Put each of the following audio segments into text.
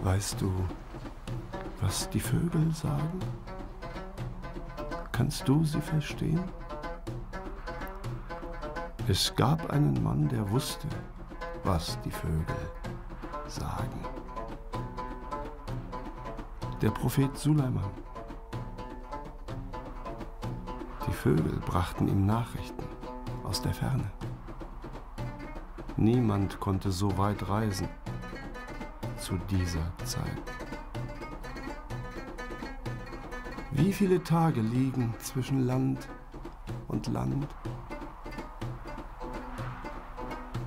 Weißt du, was die Vögel sagen? Kannst du sie verstehen? Es gab einen Mann, der wusste, was die Vögel sagen. Der Prophet Suleiman. Die Vögel brachten ihm Nachrichten aus der Ferne. Niemand konnte so weit reisen zu dieser Zeit. Wie viele Tage liegen zwischen Land und Land?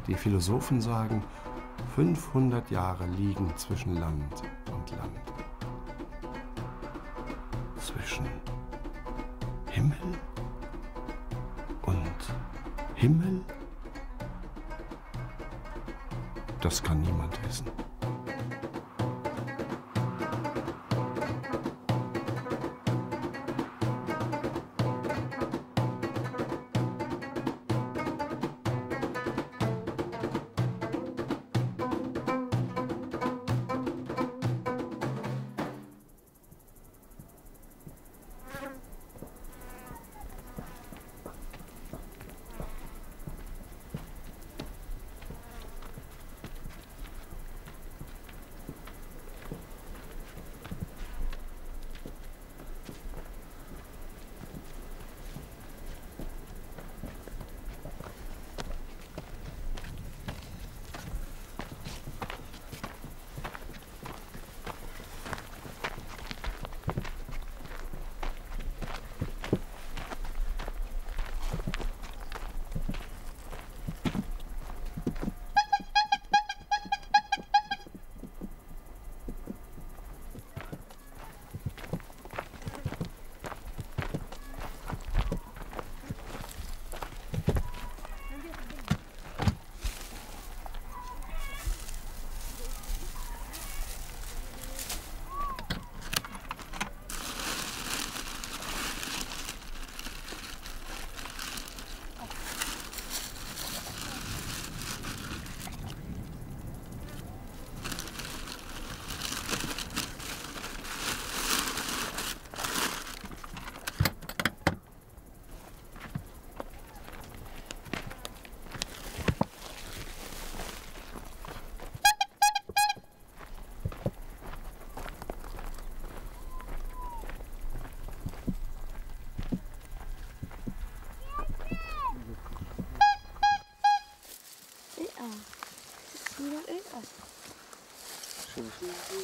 Die Philosophen sagen, 500 Jahre liegen zwischen Land und Land. Zwischen Himmel und Himmel? Das kann niemand wissen.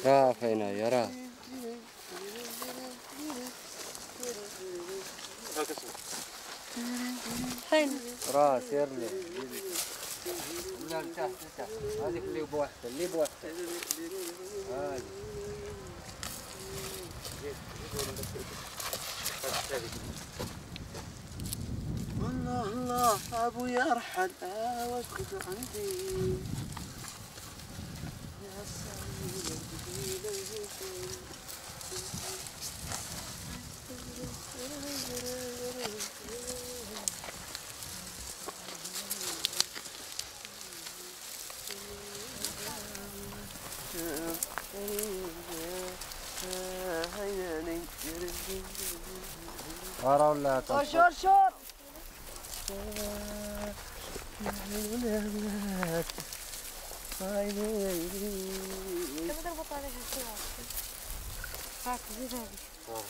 راه فين هي راه فين راه سير لي لا لتحت لتحت هذيك اللي بوحدها اللي بوحدها هذه الله الله ابويا ارحل واسكت عندي يا سعيد ورا ولا شور شور تبي تربط عليها السيارة هاك زيد هذه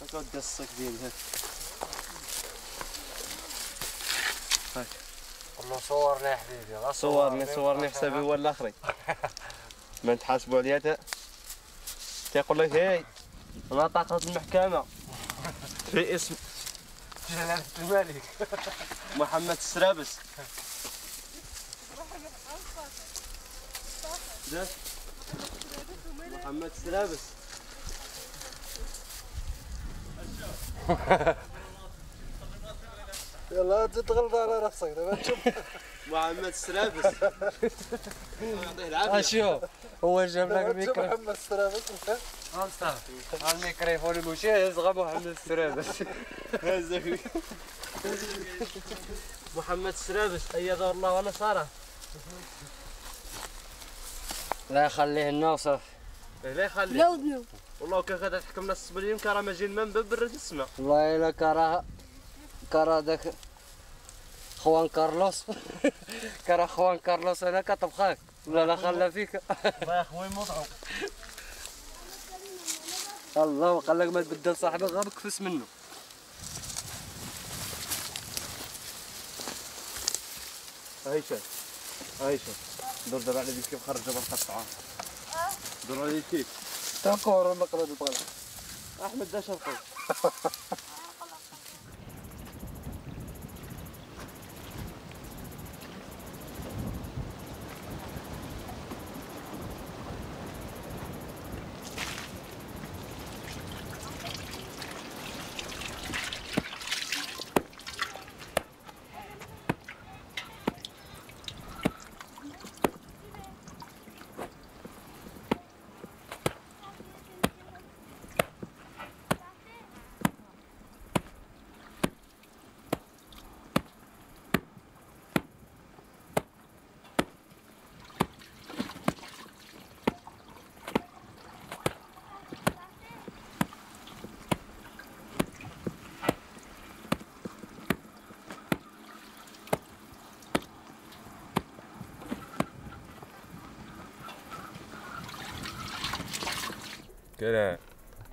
اقعد قصك ديالها هاك والله صورنا يا حبيبي صورني حسابي هو الاخري ما نتحاسبوا عليها تيقول لك هاي انا طاقة المحكمة في اسم جلالة الملك محمد السرابس محمد السرابس يلا تتغلط على راسك دابا تشوف محمد السرابس يعطيه العافية اشوف هو جاب لك الميكروفون محمد السرابس الميكروفون المشاهد غا محمد السرابس محمد السرابس أيده الله ونصره لا يخليه لنا وصافي. لا يخليه. لا ودنو. والله كان غادا تحكمنا السبلين كرا ما جينا من باب برد السماء. والله إلا كرا داك خوان كارلوس كرا خوان كارلوس انا كطبخاك ولا لا خلى فيك. الله يا خويا مضعو. الله قال لك ما تبدل صاحبك غير بكفس منه. هاي شاف دور دابا على ديك كيف خرج جبل الطعام. دور على كيف تاكور المقرد البغل. احمد دا شرقي.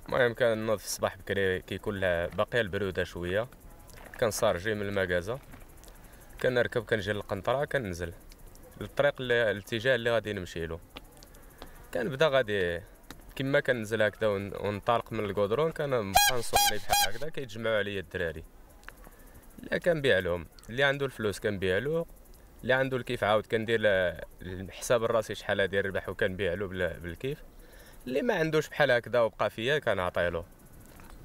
المهم كنوض في الصباح بكري كيكون باقيه البروده شويه، كنصار جاي من المكازا كنركب كنجي للقنطره كننزل الطريق الاتجاه اللي غادي نمشي له. كنبدا غادي كما كننزل هكذا ونطالق من الكودرون كنبقى نصوني بحال هكذا كيتجمعوا عليا الدراري اللي كنبيع لهم، اللي عنده الفلوس كنبيع له، اللي عنده الكيف عاود كندير الحساب الراسي شحال غادي يربح وكنبيع له بالكيف، اللي ما عندوش بحال هكذا وبقى فيا كنعطيلو.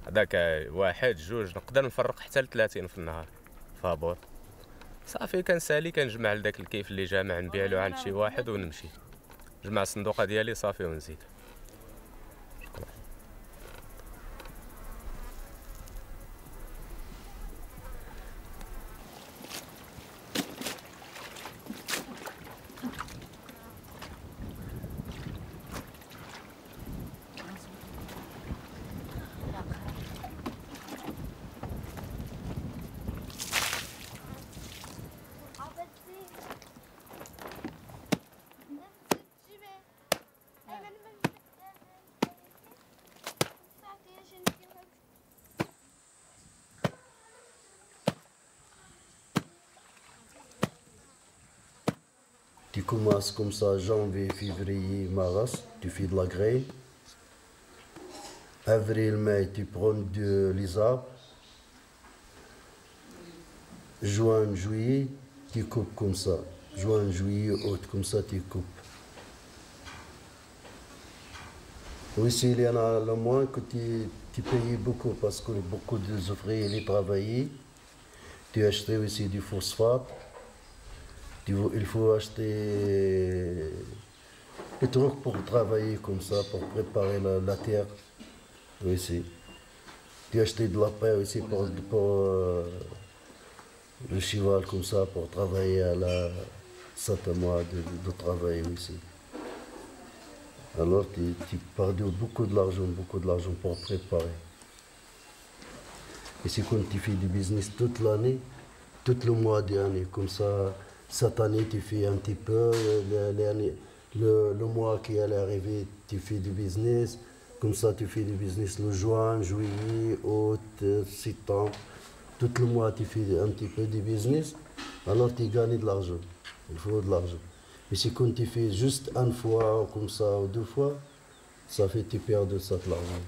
هذاك واحد جوج نقدر نفرق حتى ل30 في النهار فابور صافي. كنسالي كنجمع لذاك الكيف اللي جامع نبيع له عند شي واحد ونمشي نجمع الصندوقه ديالي صافي ونزيد. Tu commences comme ça, janvier, février, mars, tu fais de la graine. Avril, mai, tu prends les arbres. Juin, juillet, tu coupes comme ça. Juin, juillet, août, comme ça, tu coupes. Oui, il y en a le moins que tu payes beaucoup parce que beaucoup d'ouvriers les travaillaient. Tu achetais aussi du phosphate. Il faut acheter des trucs pour travailler comme ça, pour préparer la terre aussi. Tu achetais de la paille aussi pour le cheval comme ça, pour travailler à la 7 mois de travail aussi. Alors tu perds beaucoup de l'argent pour préparer. Et c'est quand tu fais du business toute l'année, tout le mois d'année, comme ça. Cette année, tu fais un petit peu, le mois qui allait arriver, tu fais du business. Comme ça, tu fais du business le juin, juillet, août, septembre. Tout le mois, tu fais un petit peu de business. Alors, tu gagnes de l'argent. Il faut de l'argent. Mais si quand tu fais juste une fois, comme ça, ou 2 fois, ça fait tu perds de cet argent.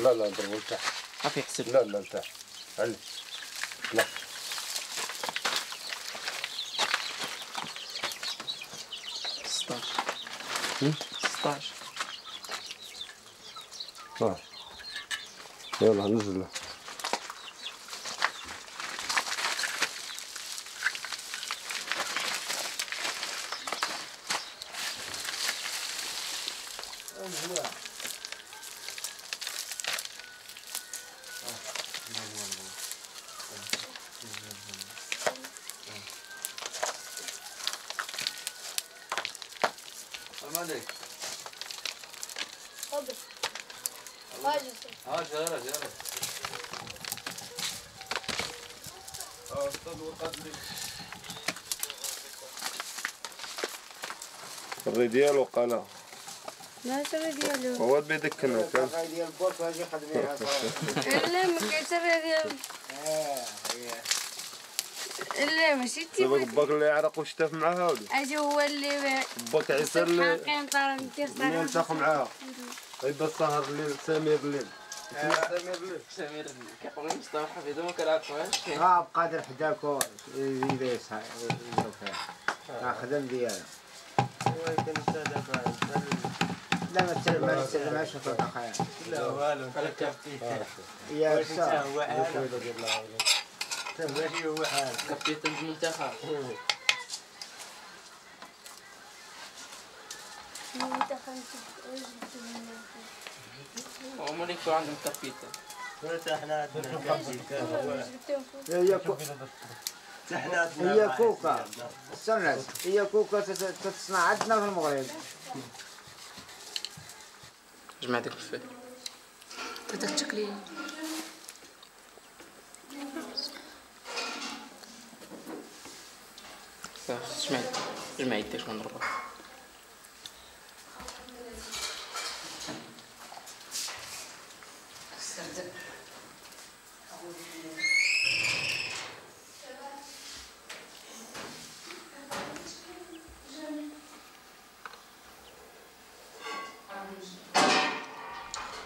لا لا ضربوا لتحت. عافية حسب. لا لا لتحت. علي. لا. 16. يلا نزل. السلام عليك. تفضل. واجد. جارة. الري ديالو قالا ما سر ديالو. هو بيدك كنا كان ديال البوط واجي خدميها لا ما كيسر ديالو. لا ماشي دابا باك اللي يعرق وشتاف معاها ولي اجي هو اللي باك عيسى اللي حاقين طار ندير اللي التاق معاها غيبدا السهر الليل سمير الليل سمير كيقول مصطفى حفيظ ما كنعرفوهاش. بقادر حداك يبيس خدم ديالها. لا ما تسلمهاش في الخير. لا والو على كابتن. يا سا هو حال كابتن المنتخب. هما اللي يكونوا عندهم كابتن. هي كوكا استنى هي كوكا تتصنع عندنا في المغرب. جمعتك بالفعل. هذاك التقليد. جمع يديك ونضربها.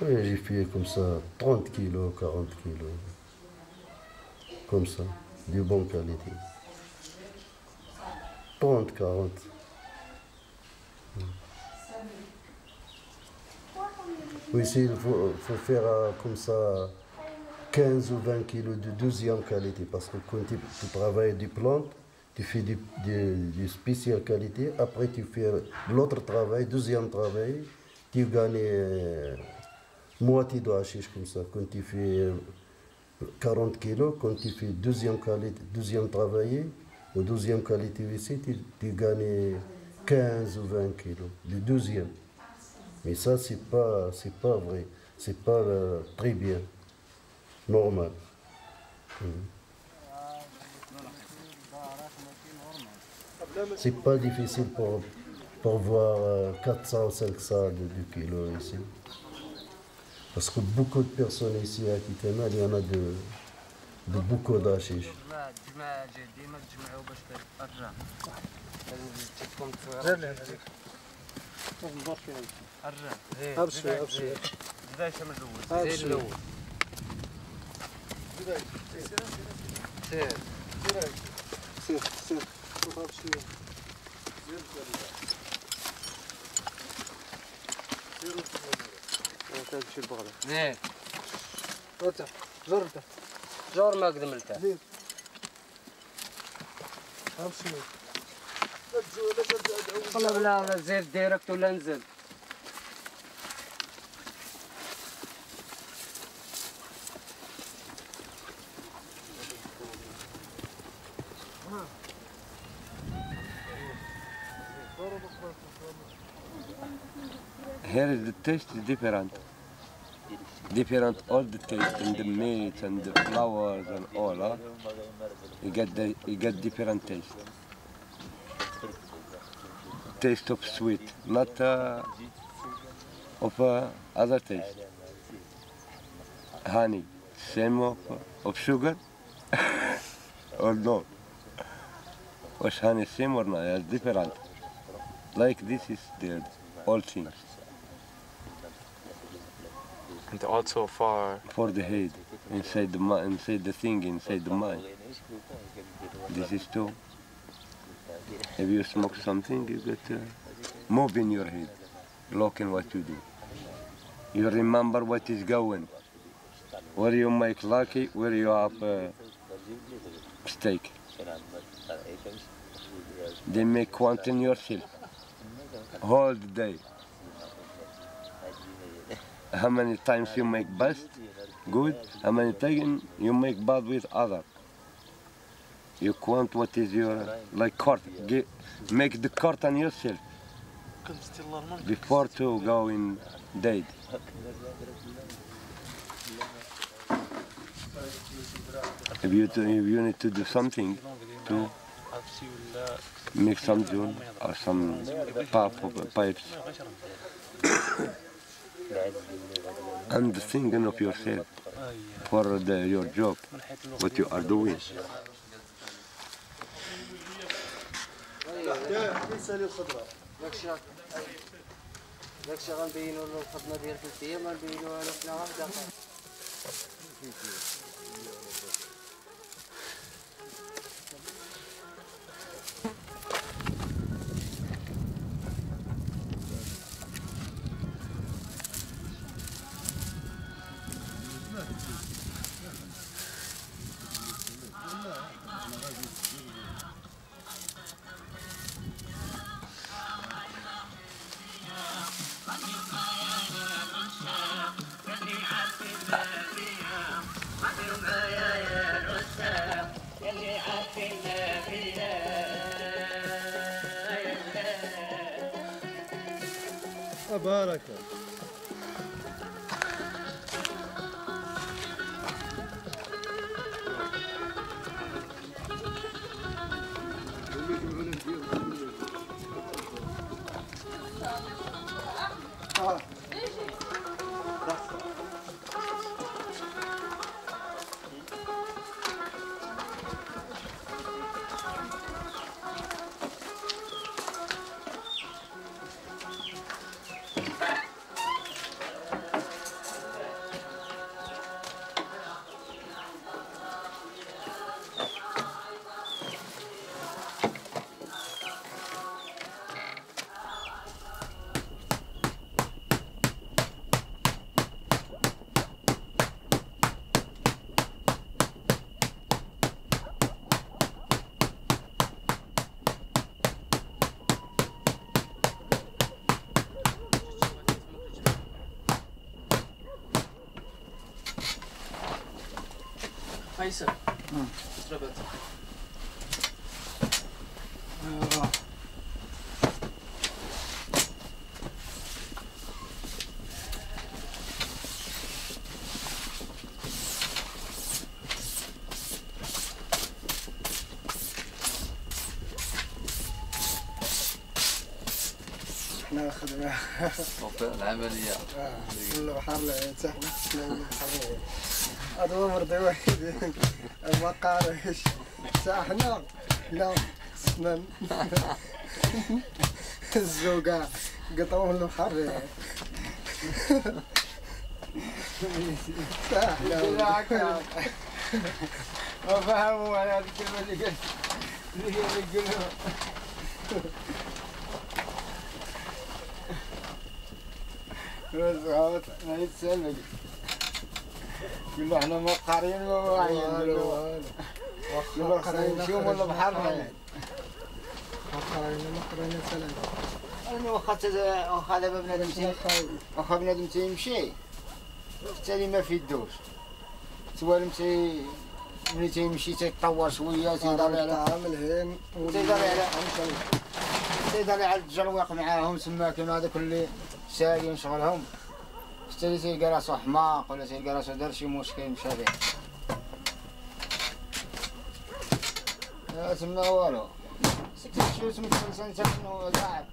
Oui, j'ai fait comme ça 30 kilos, 40 kilos. Comme ça, de bonne qualité. 30, 40. Oui, il faut faire comme ça 15 ou 20 kilos de deuxième qualité. Parce que quand tu travailles des plantes, tu fais de spéciale qualité. Après, tu fais l'autre travail, deuxième travail, tu gagnes moitié de hashish comme ça. Quand tu fais 40 kilos, quand tu fais deuxième qualité, deuxième travail, ou deuxième qualité ici, tu gagnes 15 ou 20 kilos, le deuxième. Mais ça, c'est pas vrai. C'est pas très bien. Normal. C'est pas difficile pour voir 400 ou 500 de kilos ici. Parce que beaucoup de personnes ici à Kitana, il y en a de beaucoup d'hashish. جور ما قدملته. والله لا زيد ديريكت ولا نزل. Here is the taste is different. Different all the taste and the meat and the flowers and all. Huh? You get different taste. Taste of sweet, not of other taste. Honey, same of sugar or no? Was honey same or not? It's different. Like this is the all things. And also for the head, inside the mind, inside the thing, inside the mind. This is too. If you smoke something, you get mob in your head, looking what you do. You remember what is going. Where you make lucky, where you have mistake. They make quantum yourself, whole day. How many times you make best, good, how many times you make bad with other. You count what is your, like court, make the court on yourself. before to go in date. If you need to do something to make some dune or some pipes, and thinking of yourself for your job, what you are doing. داكشي غنبينو له الخدمه ديال 3 ايام غنبينوها له في واحده. بارك فيصل اشربت احنا خدمة العملية البحر تحنا هذا مرضي واحد ما قارش ساحنا لا سنن الزوقة قطعوا من البحر ساحنا ما فهموا على هذه الكلمة اللي يقولوا رزقات ما يتسلق قلنا احنا ما قارين ما واعيين ما قارين شو ولا بحرنا ما قارين سلام انا واخا دابا بنادم تيمشي بالتالي ما فيدوش سوالم ملي تيمشي تيتطور شويه تيضري على تيضري على التجرواق معاهم تما كيما هذاك اللي سايين شغلهم حتى تيلقى راسو حماق ولا تيلقى راسو دار شي مشكل مشى به تما والو تمشيو تما الانسان حتى منه كاع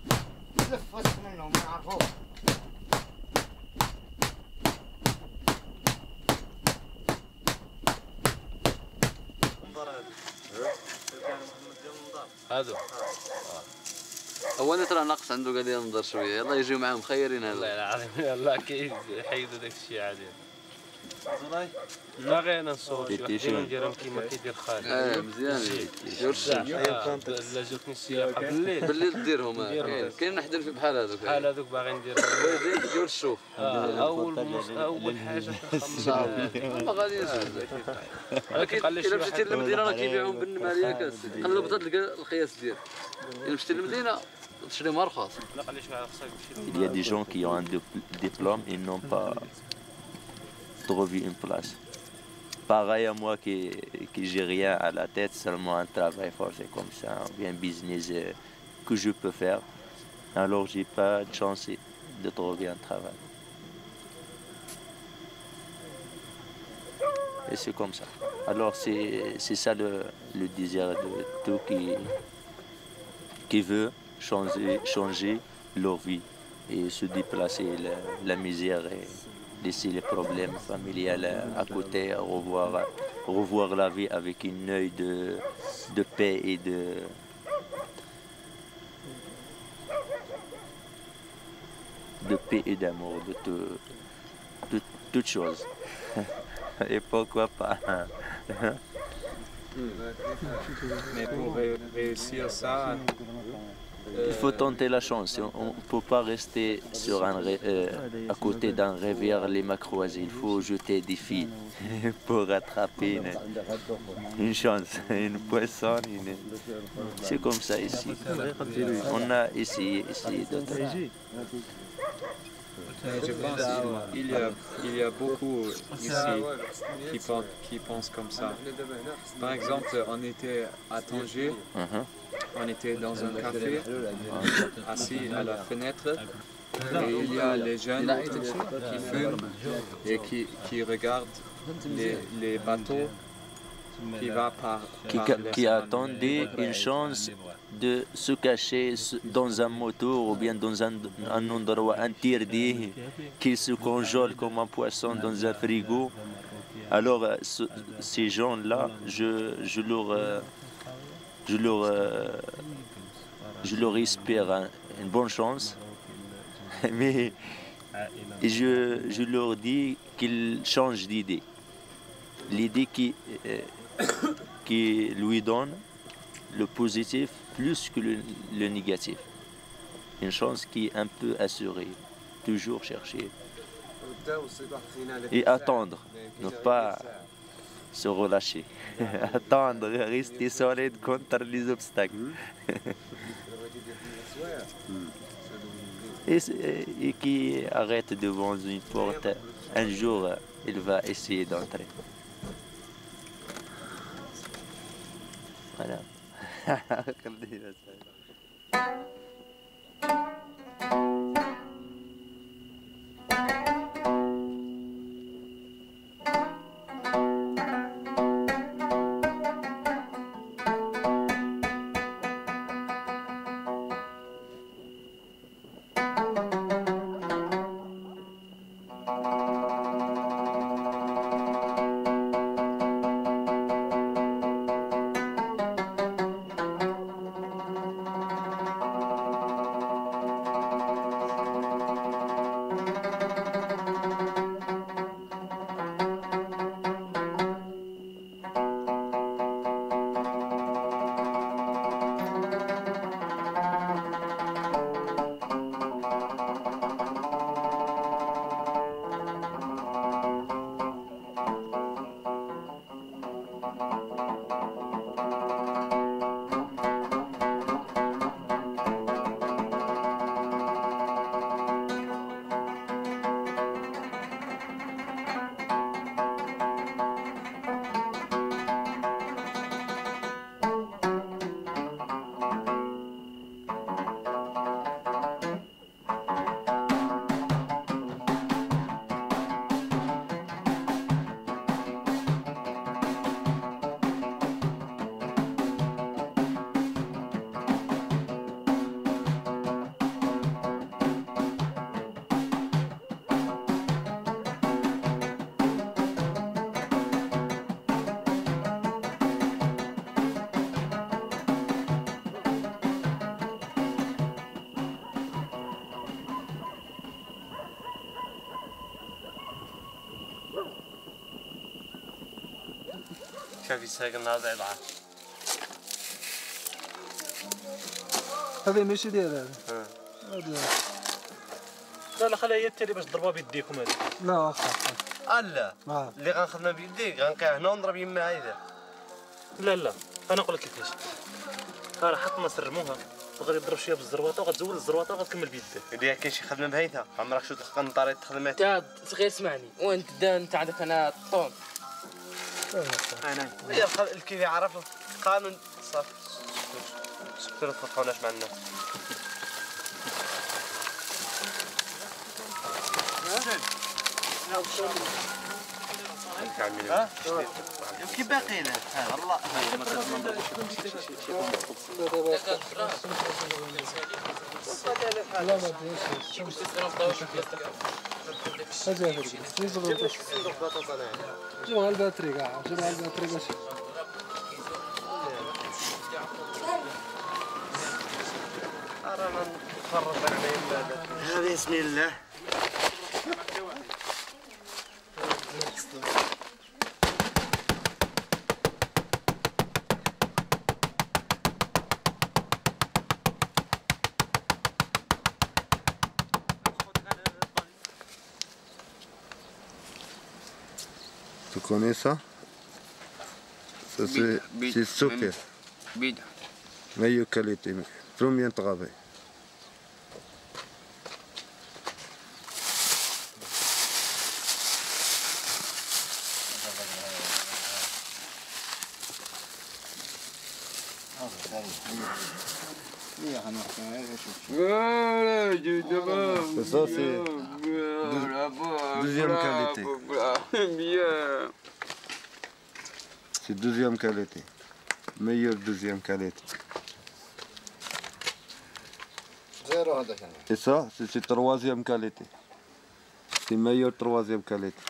تلف وسط منه ما نعرفوش هادو هو انا ترى ناقص عنده قال لي ننظر شويه يلا يجيو معاهم مخيرين هذا والله العظيم يلا كيف حيدوا داك الشيء عادي لا غير انا نصور شي وحدين نديرهم كيما كيدير خالد مزيان دير الشمس لا جاتني السياقه بالليل ديرهم كاين نحضر في بحال هذوك باغي ندير دير الشوف اول حاجه ما غاديش ولكن الا مشيتي للمدينه راه كيبيعوهم بالنماليه كاسيدي قلب تلقى القياس ديالك الا مشيتي للمدينه تشريهم ارخص. Il y a des gens qui ont un diplôme et n'ont pas trouvé une place. Pareil à moi qui j'ai rien à la tête, seulement un travail forcé comme ça, ou bien un business que je peux faire. Alors j'ai pas de chance de trouver un travail. Et c'est comme ça. Alors c'est ça le désir de tout qui veut changer leur vie et se déplacer la misère et laisser les problèmes familiaux à côté, revoir la vie avec un œil de paix et de paix et d'amour, de toutes choses. Et pourquoi pas. Mais pour réussir ça, il faut tenter la chance. On ne peut pas rester à côté d'un rivière les mains croisées. Il faut jeter des fils pour rattraper une chance, une poisson. C'est comme ça ici. On a essayé d'autres. Je pense qu'il y a beaucoup ici qui pensent comme ça. Par exemple, on était à Tanger, on était dans un café, assis à la fenêtre, et il y a les jeunes qui fument et qui regardent les bateaux qui attendaient une chance de se cacher dans un moteur ou bien dans un endroit interdit, qu'ils se congèlent comme un poisson dans un frigo. Alors ces gens-là, je leur espère une bonne chance, mais je leur dis qu'ils changent d'idée. L'idée qui lui donne le positif plus que le négatif. Une chance qui est un peu assurée. Toujours chercher. Et attendre. Ne pas se relâcher. Attendre, rester solide contre les obstacles. Et qui arrête devant une porte, un jour, il va essayer d'entrer. Voilà. شوف يساقنا هذا ضعف. هذا ماشي ديال هذا. لا خليها هي التالي باش تضربها بيديكم هذه. لا واخا. لا اللي غنخدمها بيديك غنقيها هنا ونضرب يما هيدا. لا انا نقول لك كيفاش. راه حطنا سرموها وغادي تضرب شويه بالزرواطه وغتزول الزرواطه وغتكمل بيديك. إذا كاين شي خدمه بهيثه عمرك شو قنطري تخدمات. انت غير اسمعني وانت عندك انا الطون. هي الكيف يعرف القانون صافي. سكتوا ما تفرقوناش مع الناس. كي باقيين والله لا ما ادريش جيب على الباتري كاع جيب على الباتري باش رانا نتفرج عليه بسم الله Tu connais ça? Ça c'est Soker. Meilleure qualité, premier travail. Ça c'est deuxième qualité. C'est deuxième qualité. Meilleure deuxième qualité. Et ça, c'est troisième qualité. C'est meilleure troisième qualité.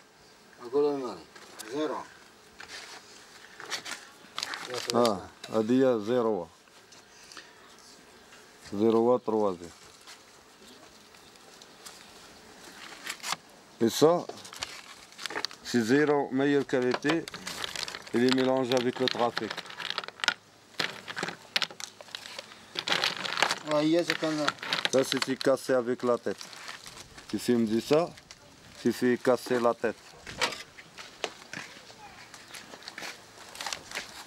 Ah, Adia 0. 0 troisième. Et ça, c'est 0 meilleure qualité. Il est mélangé avec le trafic. Ça, c'est cassé avec la tête. Si tu me dis ça, c'est casser la tête.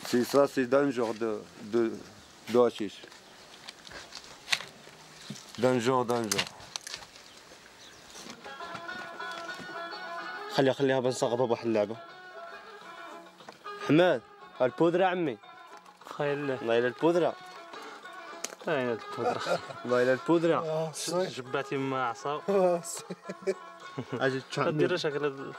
C'est ça, c'est d'un genre de hashish. D'un genre. خليها بنسقطها بواحد اللعبة. حماد البودرة عمي. خير الله يلا البودرة. هاي البودرة. الله يلا البودرة. جباتي مع عصا. اجي تشعل. دير شكل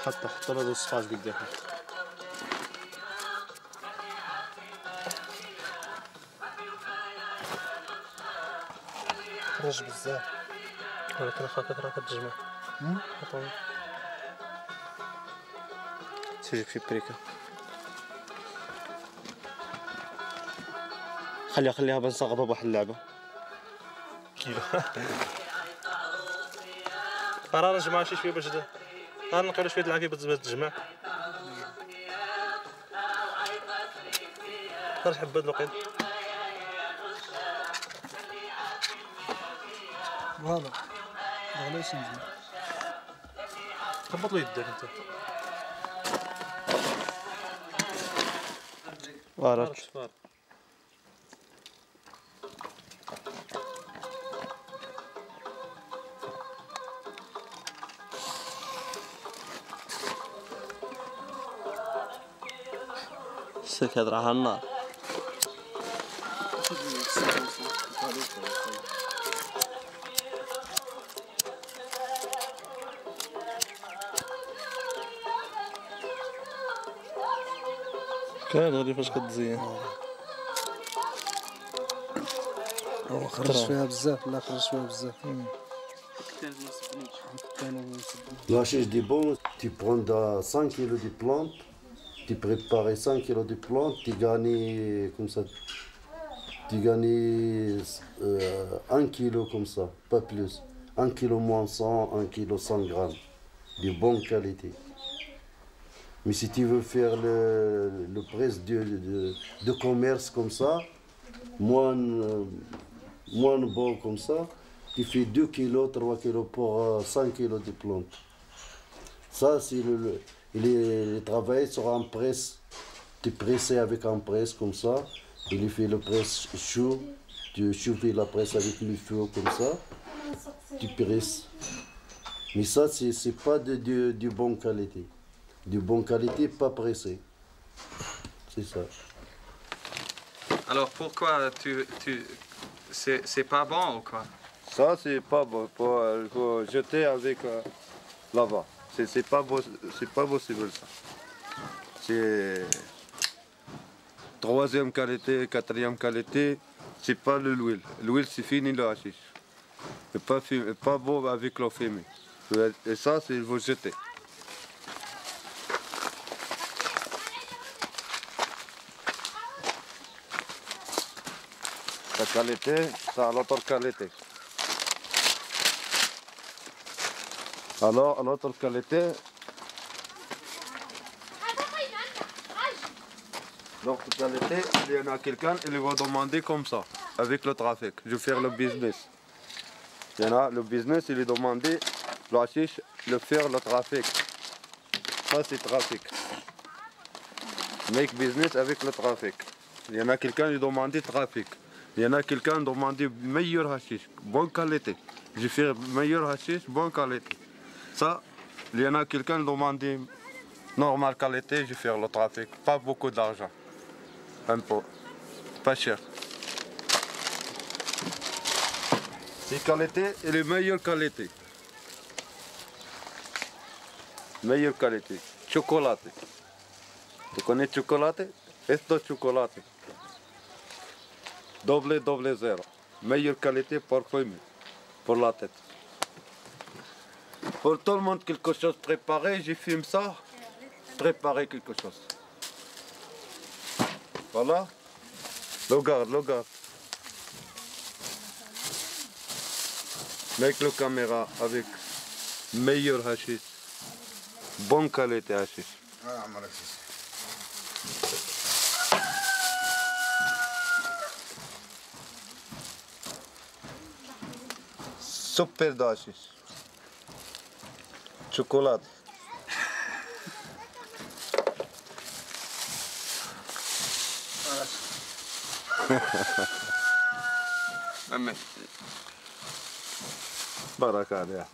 حط له الصفاج بيقدر يحط. خرج بزاف ولكن خاطر راه كتجمع. تجيب في بريكا. خليها بنسقطها بواحد اللعبة. كيلو. راه نجمع شي شويه باش نلقاو شويه العافيه باش تجمع. راه حبات الوقيت. فوالا علاش مزيان هبط له يدك انت. وارك سك هذا راه النار. كان غادي فاش كتزين. خرج فيها بزاف. لا خرج فيها بزاف. La chiche du bon, tu prends 5 kg de plantes, tu prépares 5 kg de plantes, tu gagnes comme ça. Tu gagnes 1 kg comme ça, pas plus. 1 kg moins 100, 1 kg 100 grammes, de bonne qualité. Mais si tu veux faire le prix de commerce comme ça, moins bon comme ça, tu fais 2 kg, 3 kg pour 5 kg de plantes. Ça, c'est le travail sur un presse. Tu presses avec un presse comme ça, il fait le presse chaud, tu chauffes la presse avec le feu comme ça, tu presses. Mais ça, c'est pas de bonne qualité. De bonne qualité, pas pressé. C'est ça. Alors pourquoi c'est pas bon ou quoi? Ça, c'est pas bon. Il faut jeter avec là-bas. C'est pas possible ça. C'est troisième qualité, quatrième qualité. C'est pas l'huile. L'huile, c'est fini le hashish. C'est pas beau avec l'eau fumée. Et ça, il faut jeter. La qualité, ça a l'autre qualité. Alors, l'autre qualité, l'autre qualité, il y en a quelqu'un, il va demander comme ça, avec le trafic. Je vais faire le business. Il y en a le business, il est demandé, le hashish, le faire le trafic. Ça, c'est trafic. Make business avec le trafic. Il y en a quelqu'un qui demande trafic. Il y en a quelqu'un qui demande meilleur hashish, bonne qualité. Je fais meilleur hashish, bonne qualité. Ça, il y en a quelqu'un qui demande normale qualité, je fais le trafic. Pas beaucoup d'argent. Un peu. Pas cher. C'est qualité et les meilleures qualités. Meilleure qualité. Chocolat. Tu connais chocolat? Esto chocolat. Double 0. Meilleure qualité parfumée pour la tête. Pour tout le monde, quelque chose préparé, j'ai filmé ça. Préparer quelque chose. Voilà. Regarde. Avec la caméra, avec meilleur hashish. Bonne qualité hashish. Super hashish. Chocolat. بركة عليها.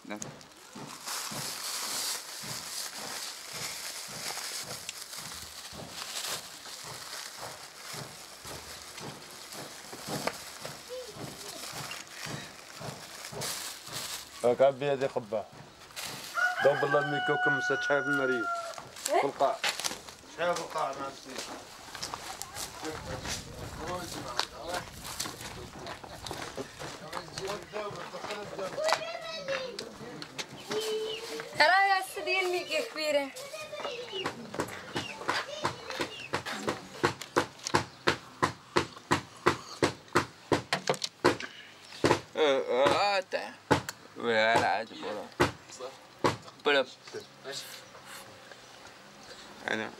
كان بيدي خباه دوبل الميكو كم شحال من ريح في القاع شحال في القاع مع السيد ترى يا سيدي الميكي كبيرة ولا عاد بلا انا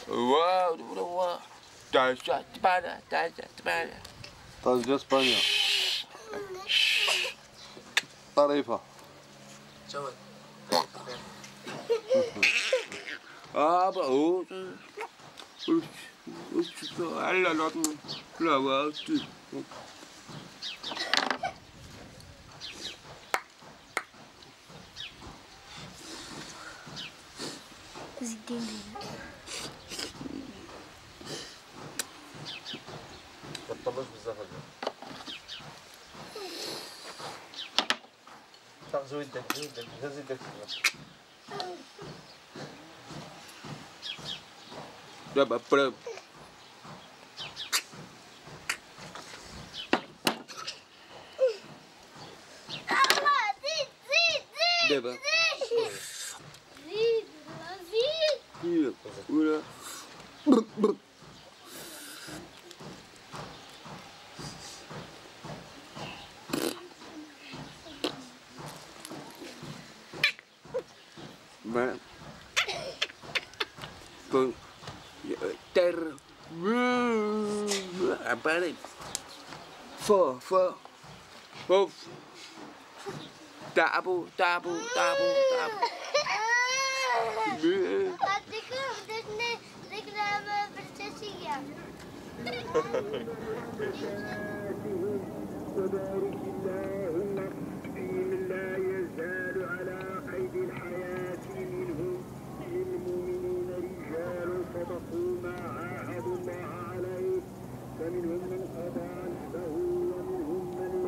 واو تعال تبانا طاز اسبانيا طريفة جواد هو على العظم لا واو زيدين طبش بزاف هذا تاخذ يدك هز يدك دابا بريب دابا زيد ولا ما ter apare fo of tabu فمنهم من قضى نحبه ومنهم من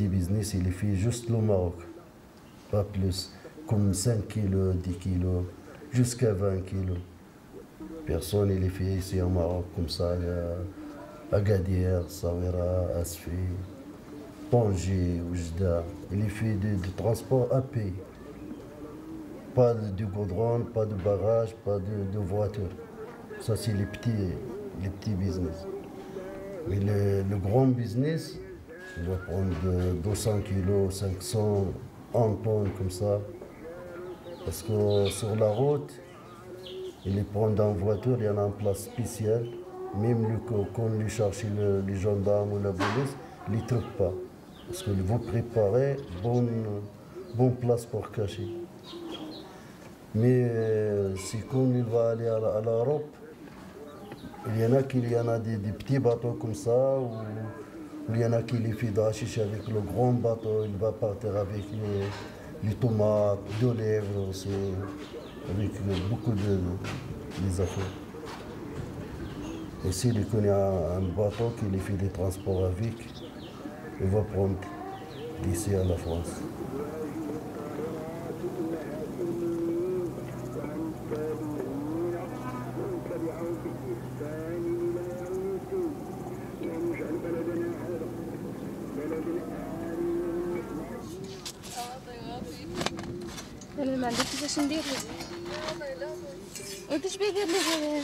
petits business, il fait juste le Maroc, pas plus, comme 5 kilos, 10 kilos, jusqu'à 20 kilos. Personne il fait ici au Maroc comme ça, il y a Agadir, Sawira, Asfi, Tanger, Oujda. Il fait du transport à pied. Pas de goudron, pas de barrage, pas de voiture. Ça, c'est les petits business. Mais le grand business, il va prendre 200 kilos, 500, 1 tonne comme ça. Parce que sur la route, il les prend en voiture, il y en a une place spéciale. Même quand il cherche les gendarmes ou la police, ils ne les trouvent pas. Parce qu'il faut préparer bonne place pour cacher. Mais si quand il va aller à l'Europe, il y en a des petits bateaux comme ça, ou il y en a qui les fait d'hachiche avec le grand bateau, il va partir avec les tomates, de lèvres aussi, avec beaucoup de affaires. Et s'il connaît un bateau qui les fait des transports avec, il va prendre d'ici à la France. انا ما عندي كيفاش ندير وانت اش بيدير لي هذا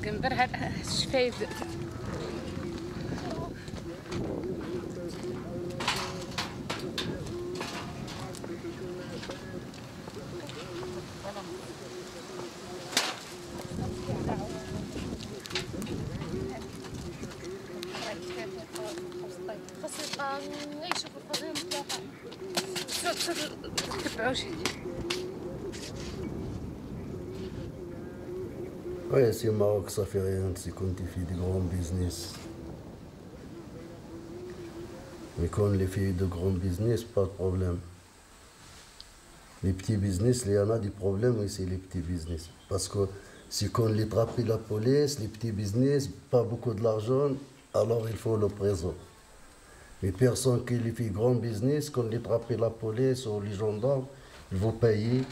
كنبرها الشفايف Oui, c'est au Maroc, ça fait rien, c'est quand tu fais du grand business. Mais quand les fait de grand business, pas de problème. Les petits business, il y en a des problèmes aussi, les petits business. Parce que si quand les trappe la police, les petits business, pas beaucoup de l'argent, alors il faut le prison. Mais personne qui les fait grand business, quand les trappe la police ou les gendarmes, ils vont payer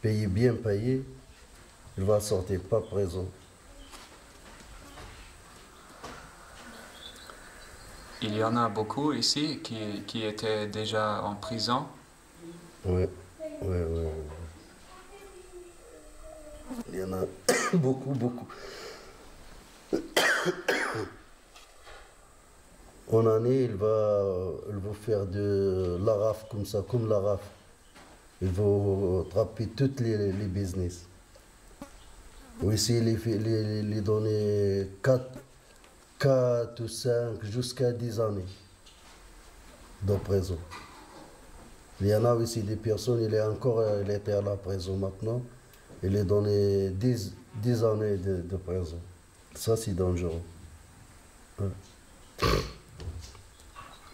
bien payer. Il va sortir, pas présent. Il y en a beaucoup ici qui étaient déjà en prison. Oui. Il y en a beaucoup. En année, il va faire de l'ARAF comme ça, comme l'ARAF. Il va attraper tous les business. Ou ici, il donner 4 ou 5 jusqu'à 10 années de prison. Il y en a aussi des personnes, il était à la prison maintenant, il est donné 10 années de prison. Ça, c'est dangereux. Ouais.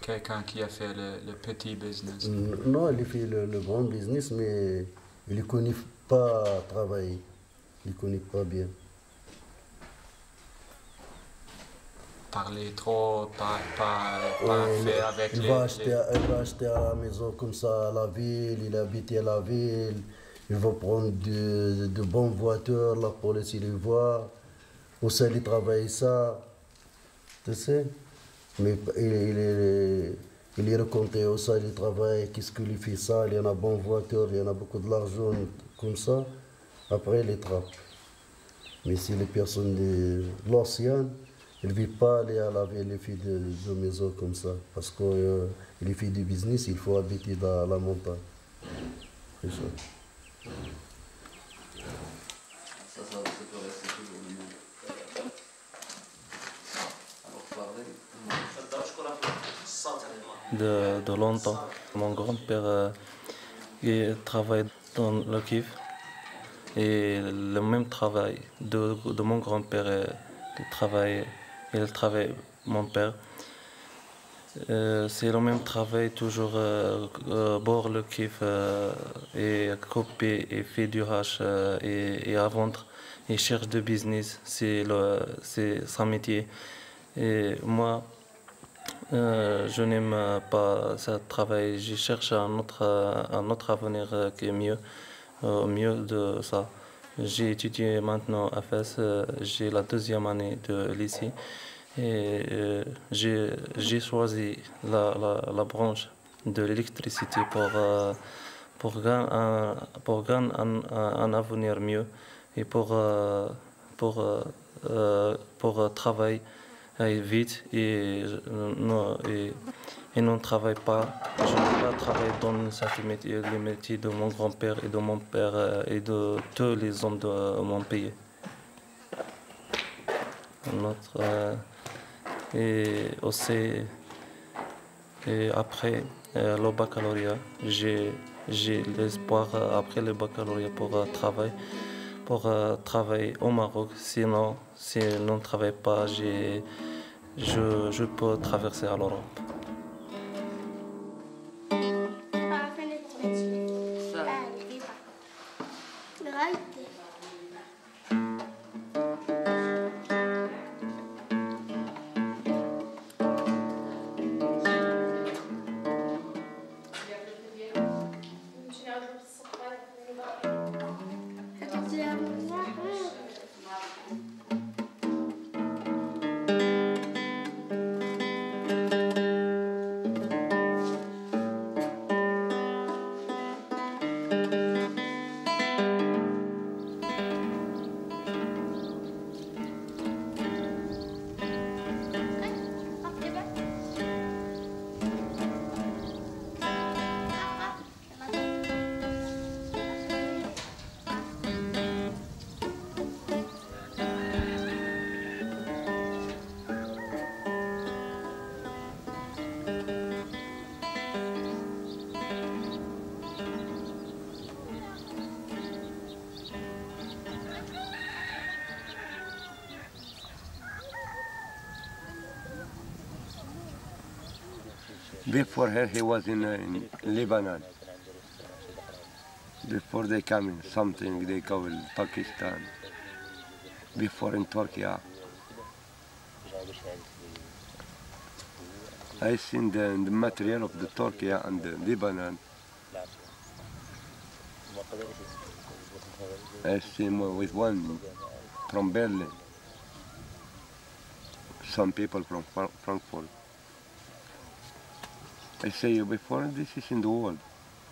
Quelqu'un qui a fait le petit business. Non, il fait le grand business, mais il ne connaît pas travailler. Il ne connaît pas bien. Parler trop, pas faire avec il va acheter à la maison comme ça à la ville, il habite à la ville, il va prendre de bonnes voitures, la police il le voit, au sein il travaille ça, tu sais. Mais il est raconté au sein il travaille, qu'est-ce qu'il fait ça, il y en a bonne voiture, il y en a beaucoup de l'argent comme ça, après il les trappe. Mais si les personnes de l'ancien, il ne vit pas aller à la ville, les filles de maison comme ça. Parce que les filles du business, il faut habiter dans la montagne. C'est ça. De longtemps. Mon grand-père il travaille dans le Kiev. Et le même travail de mon grand-père, il travaille mon père. C'est le même travail, toujours bord le kiff et couper et faire du hache et à vendre. Il cherche de business, c'est son métier. Et moi, je n'aime pas ce travail. Je cherche un autre avenir qui est mieux de ça. J'ai étudié maintenant à FES, j'ai la 2e année de lycée. Et j'ai choisi la branche de l'électricité pour gagner un avenir mieux et pour travailler vite et non travaille pas. Je n'ai pas travaillé dans les métiers de mon grand-père et de mon père et de tous les hommes de mon pays. Et aussi, et après le baccalauréat, j'ai l'espoir après le baccalauréat pour travailler au Maroc. Sinon, si je ne travaille pas, je peux traverser à l'Europe. Before her, he was in Lebanon. Before they come in, something they call Pakistan. Before in Turkey. I seen the material of the Turkey and the Lebanon. I seen with one from Berlin. Some people from Frankfurt. I say you before, this is in the world,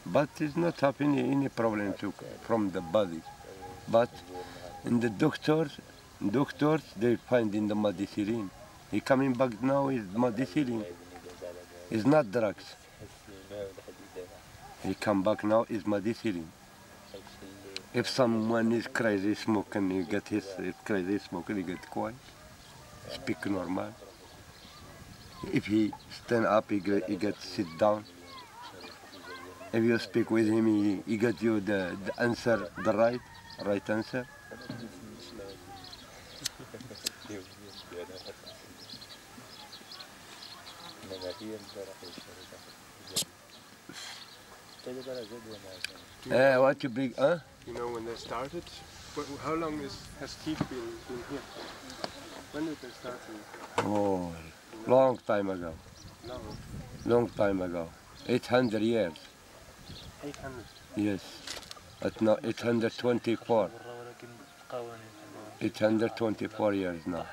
but it's not happening any problem from the body. But in the doctors they find in the medicine. He coming back now is medicine. It's not drugs. He come back now is medicine. If someone is crazy smoking, he get his crazy smoking, he get quiet, speak normal. If he stand up, he get sit down. If you speak with him, he get you the answer, the right answer. What you big, huh? You know when they started? How long has Keith been here? When did they start? Oh, long time ago. Long time ago. 800 years. 800? Yes. But now 824. 824 years now.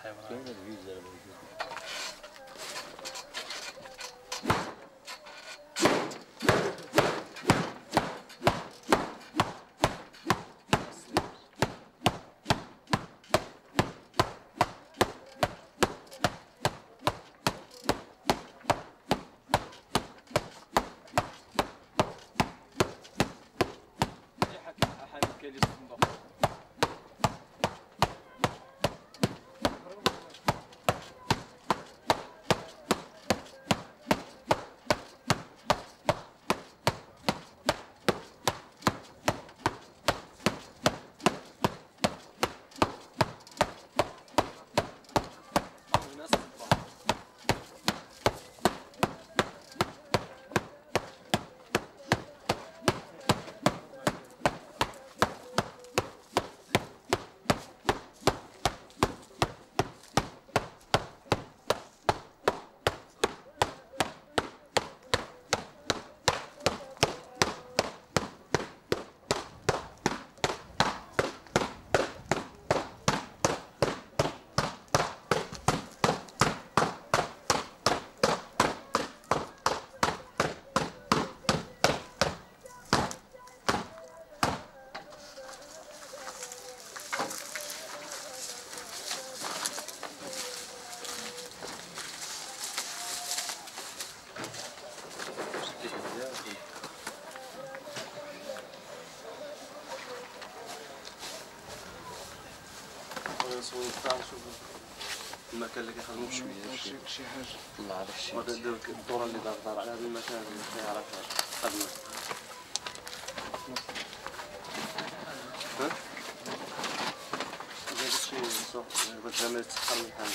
المكان اللي كيخدموا بشويه شي حاجه الله عارف شي الدوره اللي دار على هذا المكان اللي كيعرف خدمه هذا شي سوق بغيت نعمل تسخر من الحال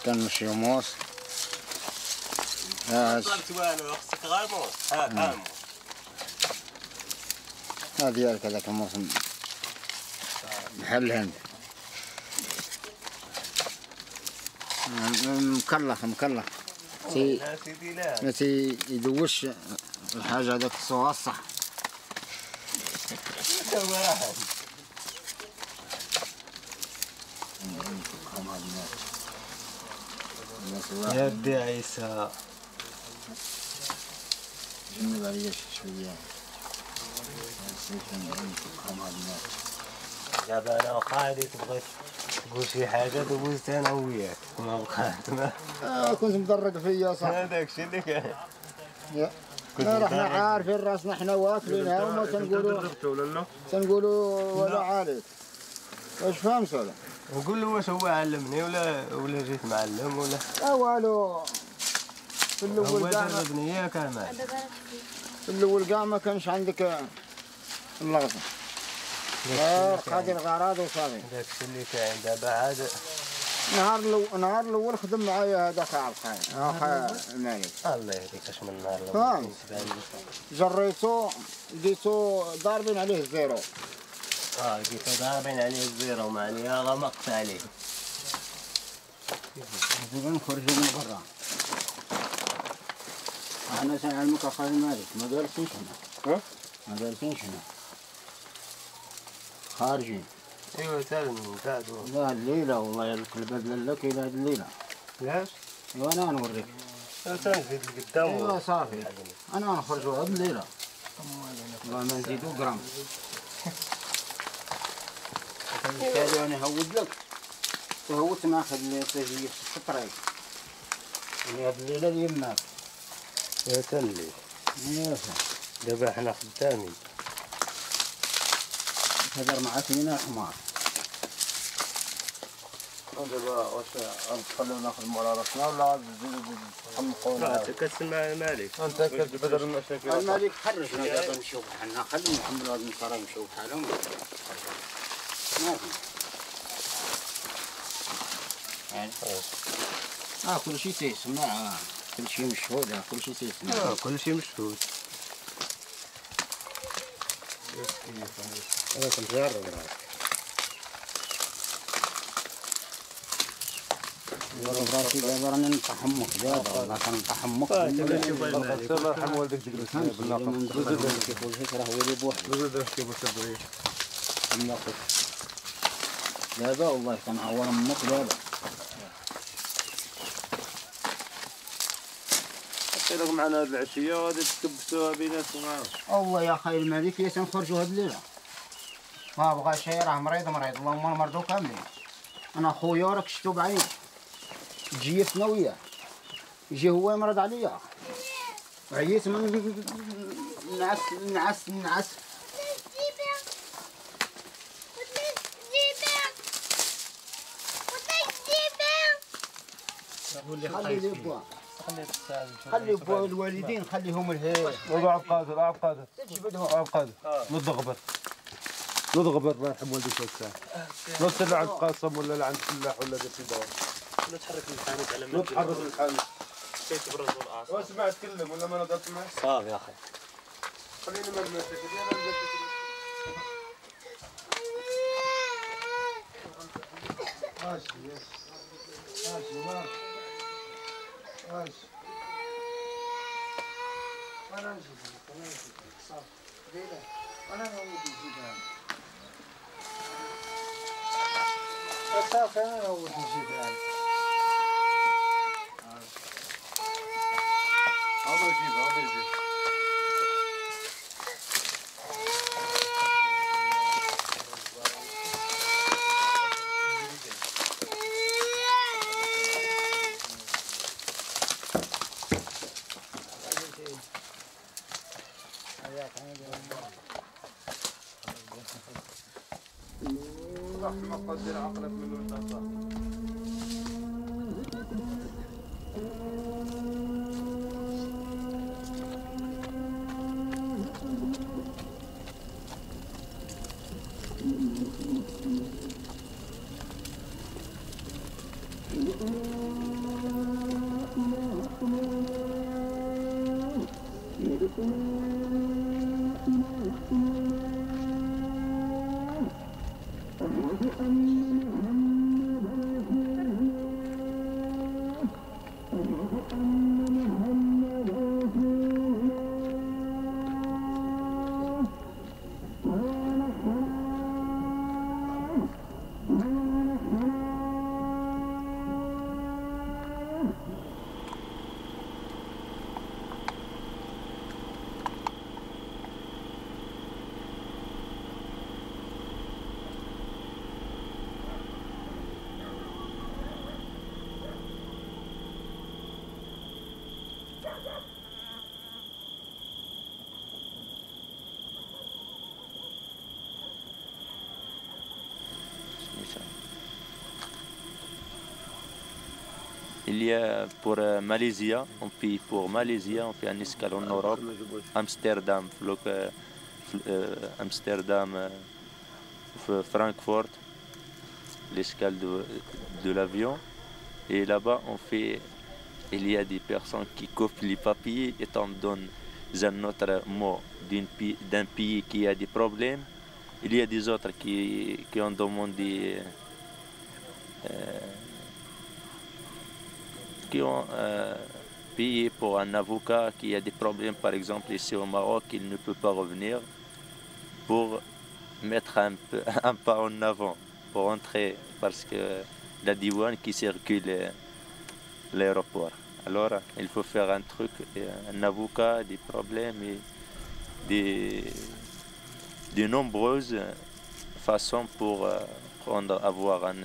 كنمشيو موس طلبت والو خصك غير موس ها موس ها ديالك هذاك الموس بحال الهند مكلخ ما تيدوش الحاجه هذاك الصوغ الصح يا ودي عيسى جنب عليا شويه دابا انا وخالي تبغي تقول شي حاجه دوزت انا وياك ما بقات كنت مدرك فيا صح هذاك الشيء اللي كان رحنا عارفين راسنا حنا واكلينها وما تنقولوا ولا عليك واش فهمت ولا نقول له واش هو علمني ولا جيت معلم ولا والو في الاول كاع دربني ياك انا في الاول كاع ما كانش عندك اللغطه قاضي الغراض وصافي داك الشيء اللي كاين دابا عاد نهار الاول خدم معايا هذاك عبقاي اخا الملك الله يهديك اش من نهار الاول جريتو لقيتو ضاربين عليه الزيرو لقيتو ضاربين عليه الزيرو ما عليها غمقت عليه نخرجوا من برا احنا سنعلمك اخا الملك ما جالسينش هنا ما جالسينش هنا خارجين ايوا تالم تعدوا لا الليله والله يلك البدله لك الى هاد الليله علاش؟ ايوا انا نوريك تنزيد لقدام ايوا صافي انا نخرجوا هاد الليله والله ما نزيدو غرام بالتالي انا هود لك وهوت ناخذ اللي تجي في الطريق يعني هاد الليله اليماك يا تلي دابا حنا خدامين هدر معاك هنا حمار دابا واش غنخليو ناخذ مورا راسنا ولا غنزيدو نحمقونا؟ انت كتسمع الملك انت كتبدل المشاكل الملك خرجنا دابا نمشيو بحالنا خلينا نحملو هاد النصارى يمشيو بحالهم ما في كلشي تيسمع كلشي مشهود كلشي تيسمع كلشي مشهود انا كنجرب راسي دابا راني نتحمق دابا والله كنتحمق الله يرحم والديك تجلس بالناقه راه هو اللي بوحدو دابا والله كنعور امك دابا لك معنا هاد العشيه غادي تكبسوها بيناتكم والله يا خاي الملك يا تنخرجوا هاد الليله ما بغى شي راه مريض اللهم نمرضو كاملين انا خويا راك شفتو بعيني تجيتنا وياه يجي هو يمرض عليا عييت من نعس خلي بوا الوالدين خليهم الهي عبقادر نضغبر الله يرحم والديك الساعه نوصل لعند قاسم ولا لعند فلاح ولا داك الدور نتحرك من الحانوت على ما نتحرك من الحانوت كيف تبرزوا الاعصاب واسمع تكلم ولا ما نقدرش معك صافي يا اخي خليني ما نمسك صافي انا هو نجيبها هذا يجيب Il y a pour Malaisie, on fait un escale en Europe, Amsterdam, Francfort, l'escale de l'avion. Et là-bas, il y a des personnes qui copient les papiers et on donne un autre mot d'un pays qui a des problèmes. Il y a des autres qui ont demandé qui ont payé pour un avocat qui a des problèmes, par exemple ici au Maroc, il ne peut pas revenir, pour mettre un pas en avant, pour entrer, parce que la douane qui circule l'aéroport. Alors il faut faire un truc, un avocat, des problèmes et de nombreuses façons pour avoir un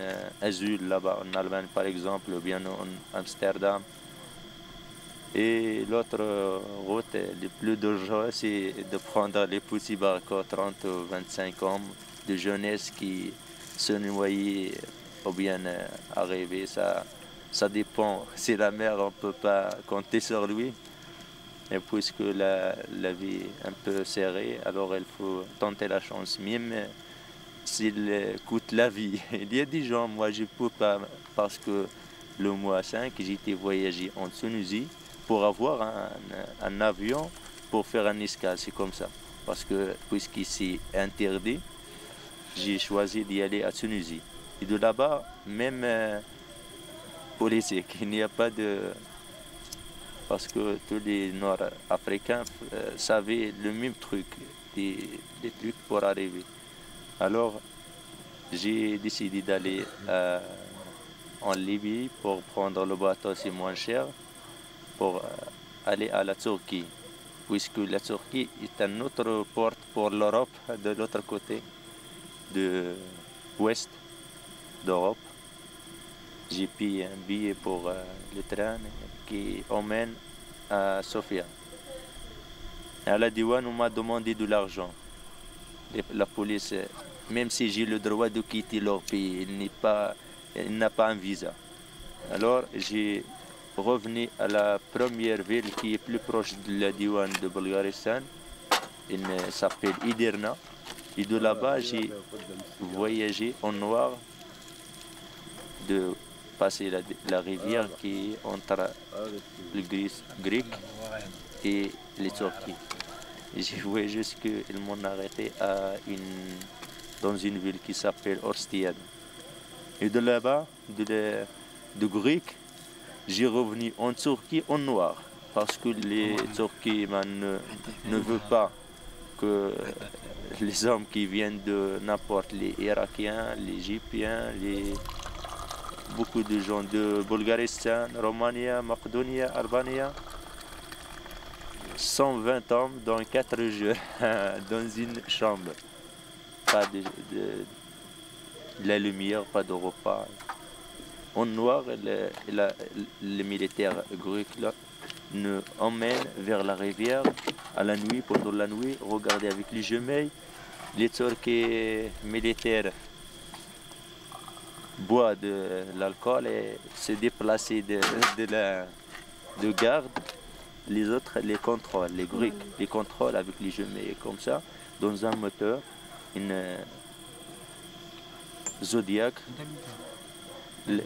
asile là-bas en Allemagne par exemple, ou bien en Amsterdam. Et l'autre route, le plus dangereux, c'est de prendre les petits barcos 30 ou 25 hommes de jeunesse qui se noient ou bien arriver. Ça dépend. Si la mer, on ne peut pas compter sur lui. Et puisque la vie est un peu serrée, alors il faut tenter la chance. Même s'il coûte la vie. Il y a des gens, moi je ne peux pas, parce que le mois 5, j'étais voyagé en Tunisie pour avoir un avion pour faire un escale, c'est comme ça. Parce que puisqu'ici c'est interdit, j'ai choisi d'y aller à Tunisie. Et de là-bas, même politique, il n'y a pas de... Parce que tous les Nord-Africains savaient le même truc, des trucs pour arriver. Alors, j'ai décidé d'aller en Libye pour prendre le bateau, c'est moins cher, pour aller à la Turquie. Puisque la Turquie est une autre porte pour l'Europe, de l'autre côté, de l'ouest d'Europe. J'ai payé un billet pour le train qui emmène à Sofia. À la douane, on m'a demandé de l'argent. La police, même si j'ai le droit de quitter leur pays, il n'a pas un visa. Alors j'ai revenu à la première ville qui est plus proche de la douane de Bulgaristan. Il s'appelle Edirne. Et de là-bas, j'ai voyagé en noir de passer la rivière qui est entre le Grec et les Turquie. J'ai vu juste qu'ils m'ont arrêté dans une ville qui s'appelle Orstiad. Et de là-bas, de Grec, j'ai revenu en Turquie en noir. Parce que les Turcs ne veulent pas que les hommes qui viennent de n'importe les Irakiens, les Égyptiens, beaucoup de gens de Bulgaristan, Roumanie, Macédoine, Albanie, 120 hommes dans 4 jours dans une chambre. Pas de la lumière, pas de repas. En noir, les militaires grecs là, nous emmènent vers la rivière à la nuit, pendant la nuit, regarder avec les jumelles. Les Turcs militaires boit de l'alcool et se déplacer de garde. Les autres les contrôlent, les Grecs les contrôlent avec les jumelles comme ça, dans un moteur, une Zodiac. Il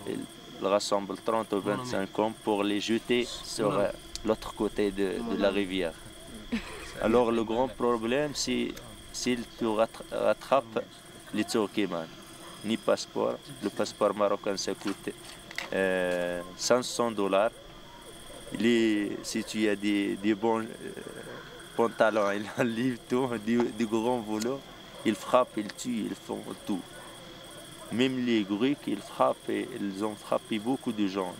rassemble 30 ou 25 hommes pour les jeter sur l'autre côté de la rivière. Alors le grand problème, c'est s'ils te rattrapent les Turkméns. Ni passeport. Le passeport marocain, ça coûte $500. Si tu as des bons pantalons, ils enlèvent tout, des grands volos, ils frappent, ils tuent, ils font tout. Même les Grecs, ils frappent, ils ont frappé beaucoup de gens.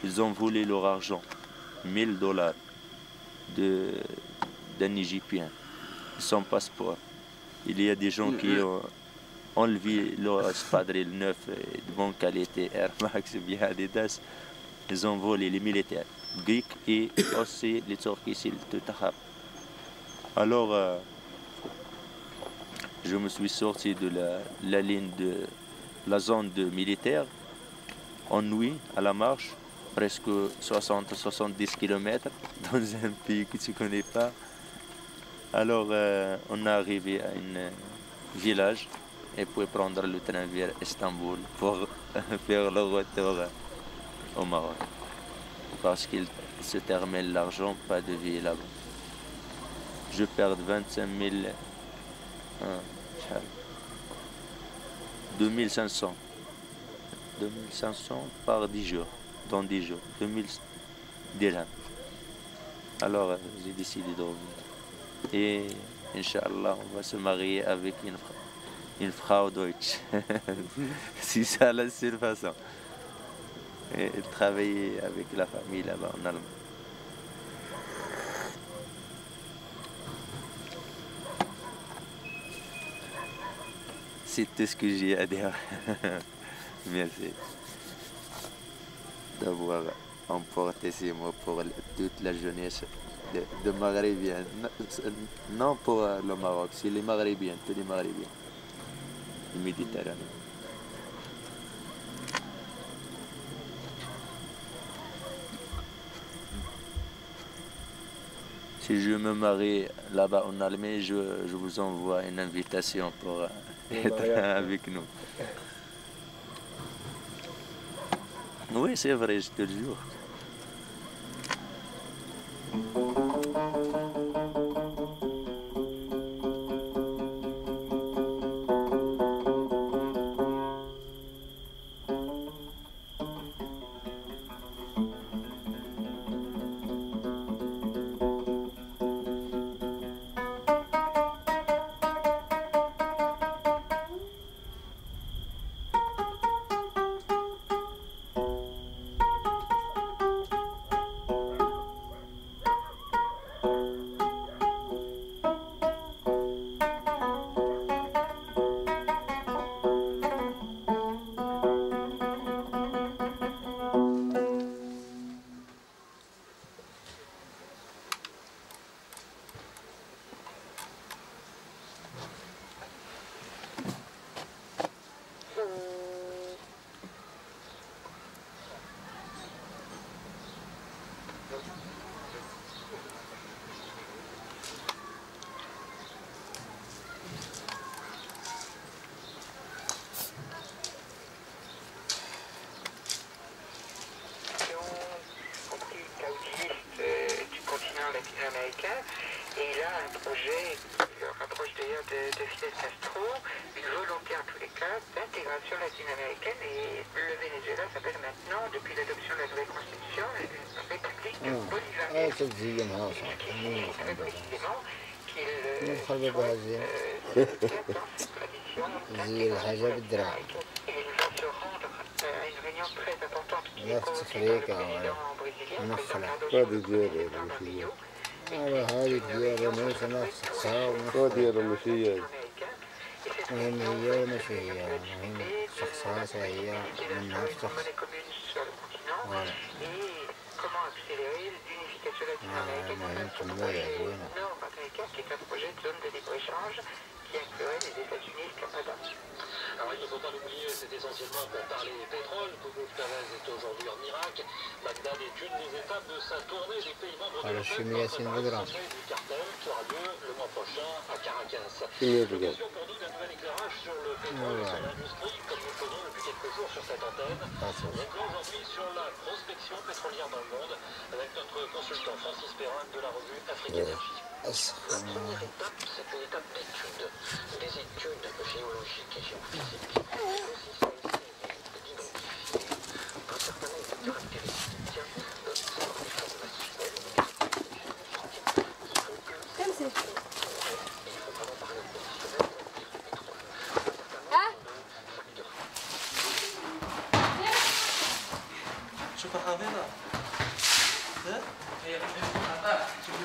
Ils ont volé leur argent, $1000 d'un Égyptien, son passeport. Il y a des gens qui ont enlevé leur espadrille neuf de bonne qualité, Air Max, bien Adidas. Ils ont volé les militaires grecs et aussi les Turcs s'ils te tapent. Alors, je me suis sorti de la ligne de la zone militaire en nuit à la marche, presque 60-70 km dans un pays que tu ne connais pas. Alors, on est arrivé à un village et puis prendre le train vers Istanbul pour faire le retour au Maroc. Parce qu'il se termine l'argent, pas de vie là-bas. Je perds 25 000, 2500 par 10 jours, dans 10 jours, 2000 dirhams. Alors j'ai décidé de revenir. Et Inch'Allah, on va se marier avec une Frau Deutsch. C'est ça la seule façon. Et travailler avec la famille là-bas en Allemagne. C'est tout ce que j'ai à dire. Merci d'avoir emporté ces mots pour toute la jeunesse de Maghrébiens. Non pour le Maroc, c'est les Maghrébiens, tous les Maghrébiens. Le Méditerranée. Si je me marie là-bas en Allemagne, je vous envoie une invitation pour être avec nous. Oui, c'est vrai, je te le jure. latino-américain. Et il a un projet, il rapproche d'ailleurs de Fidel Castro, une volonté en tous les cas d'intégration latino-américaine. Et le Venezuela s'appelle maintenant, depuis l'adoption de la nouvelle constitution, une république bolivarienne. Ce qui savait précisément qu'il une réunion très importante qui est convoquée par le président brésilien, Fernando هذه ديال موسى نفس الشخصها ديال المشية المهم هي ماشي هي المهم شخصها هي من نفس الشخص comment accélérer l'unification latino-américaine dans un nord-américain qui est un projet de zone de libre-échange qui inclurait les États-Unis et le Canada. Alors il ne faut pas l'oublier, c'est essentiellement pour parler pétrole. Toulouse Chavez est aujourd'hui en Irak. Bagdad est une des étapes de sa tournée des pays membres de l'OPEP pour le sommet du cartel qui aura lieu le mois prochain à Caracas. L'occasion pour nous d'un nouvel éclairage sur le pétrole et son industrie, comme nous le faisons depuis quelques jours sur cette antenne. On est aujourd'hui sur la prospection pétrolière dans le monde avec notre consultant Francis Perrin de la revue Afrique Énergie. La première étape, c'est une étape d'études, des études géologiques et géophysiques. Mais aussi, ça d'identifier un certain nombre de caractéristiques des formes massifères. Il faut vraiment parler au professionnel du pétrole. شوف الحافظة ها هي شوف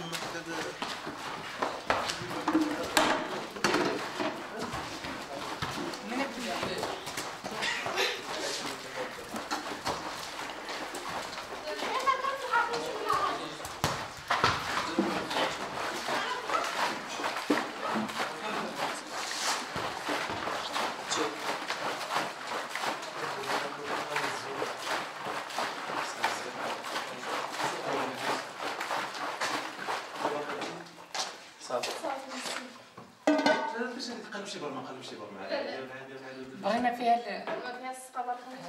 بغينا فيها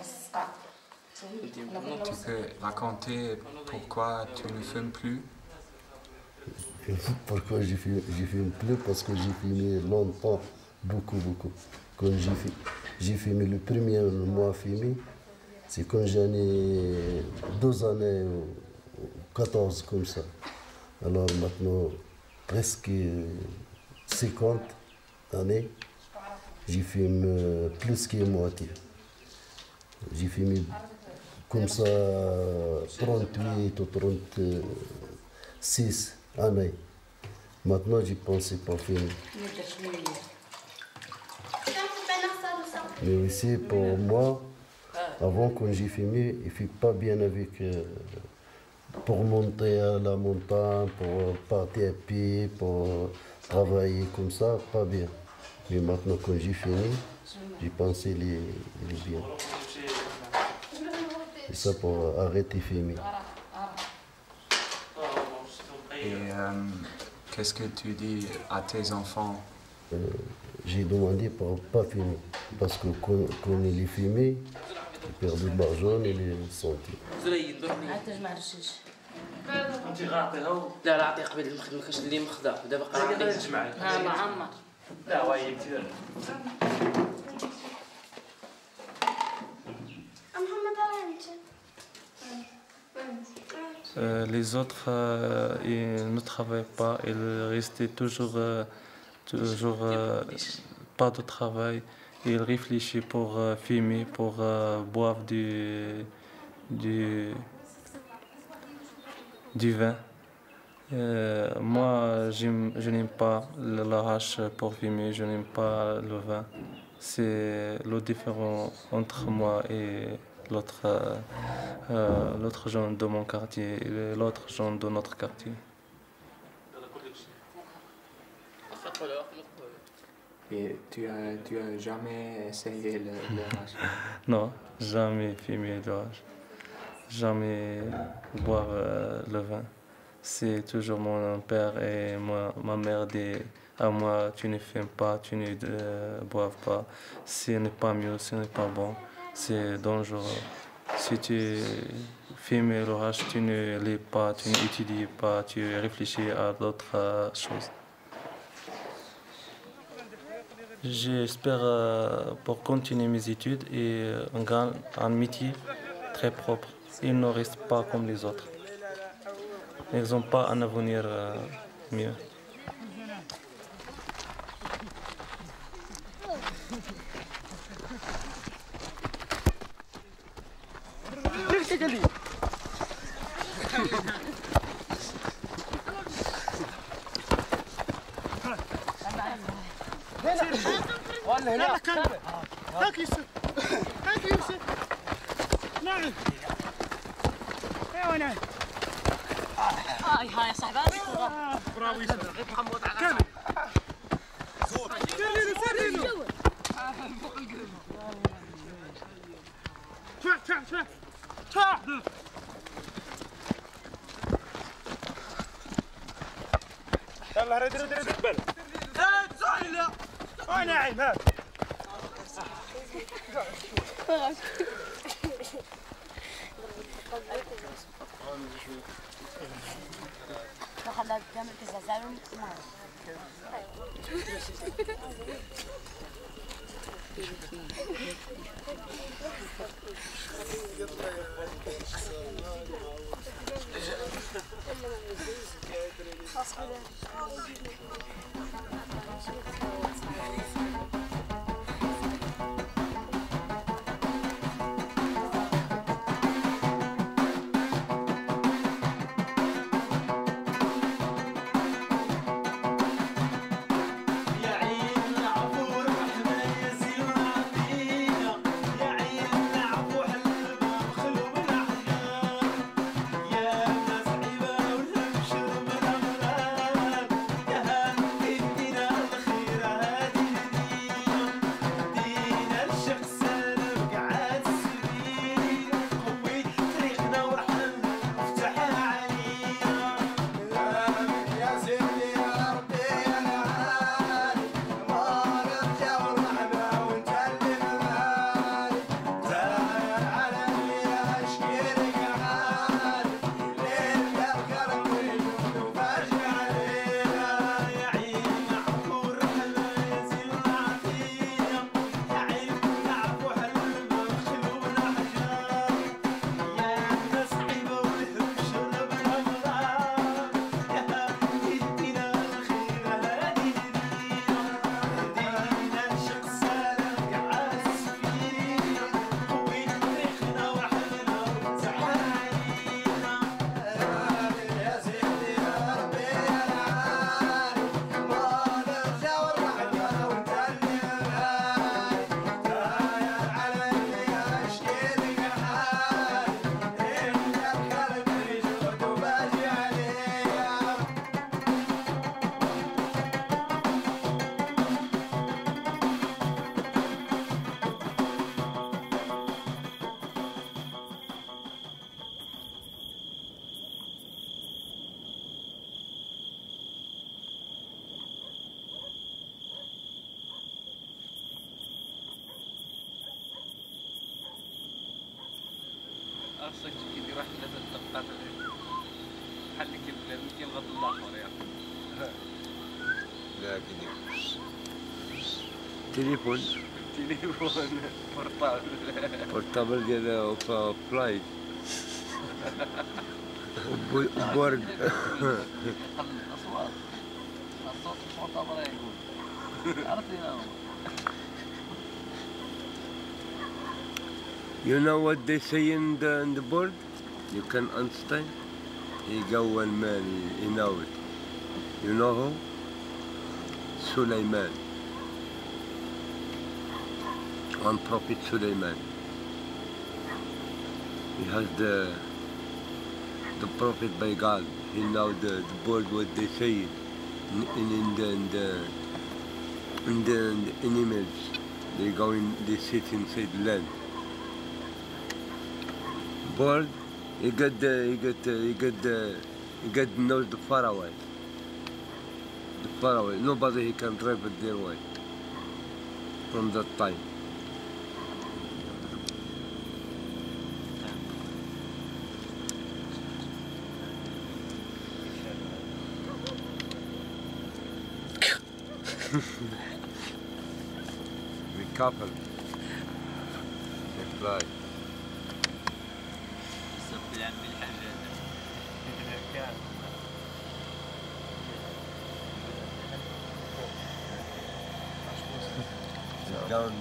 السقا. Tu peux raconter pourquoi tu ne fumes plus? Pourquoi je fume plus? Parce que j'ai fumé longtemps, beaucoup. Quand j'ai fumé le premier mois fumé, c'est quand j'en ai 2 années ou 14 comme ça. Alors maintenant, presque 50 années, j'ai fumé plus que moitié. J'ai fumé comme ça 38 ou 36 années. Maintenant, j'ai pensé pas fumer. Mais aussi pour moi, avant quand j'ai fumé, il ne fait pas bien avec pour monter à la montagne, pour partir à pied, pour travailler comme ça, pas bien. Mais maintenant quand j'ai fini, j'ai pensé il est bien. C'est ça pour arrêter de fumer. Et qu'est-ce que tu dis à tes enfants? J'ai demandé pour ne pas fumer. Parce que quand il est fumé, il perd de l'argent et les santé. انت غاطيها لا لا عطيه قبل المخدم ما كانش اللي مخدا دابا قاعد معاك ها معمر لا هو هي كثير Les autres, ils ne travaillent pas, ils restent toujours pas de travail. Ils réfléchissent pour fumer, pour boire du vin. Moi, je n'aime pas la hache pour fumer, je n'aime pas le vin. C'est le différent entre moi et l'autre gens de mon quartier et l'autre gens de notre quartier. Et tu as jamais essayé le hache? Non, jamais fumé le hache. Jamais boire le vin. C'est toujours mon père et ma mère dit à moi, tu ne fumes pas, tu ne bois pas. Ce n'est pas mieux, ce n'est pas bon, c'est dangereux. Si tu fumes le hache, tu ne lis pas, tu n'étudies pas, tu réfléchis à d'autres choses. J'espère pour continuer mes études et un métier très propre. Ils ne restent pas comme les autres. Ils n'ont pas un avenir mieux. هاك يوسف هاك يوسف نعم ايوه نعم هاي يا صاحبي برافو يوسف كمل يلا ريد قبل. ها ناعم ها. خاصك كيدير واحد 3 دقات بحال اللي كيبغض الاخر ياك. لا كيدير تليفون بورطابل ديال فلايت بورد الاصوات الصوت البورطابل يقول عرفتي. You know what they say in the board? You can understand? He go one man, he know it. You know who? Sulaiman. One prophet Sulaiman. He has the prophet by God. He know the board what they say in the animals. They go in, they sit inside the land. Bird, he got knows the far away. The far away. Nobody he can drive it their way. From that time. Be careful. They fly.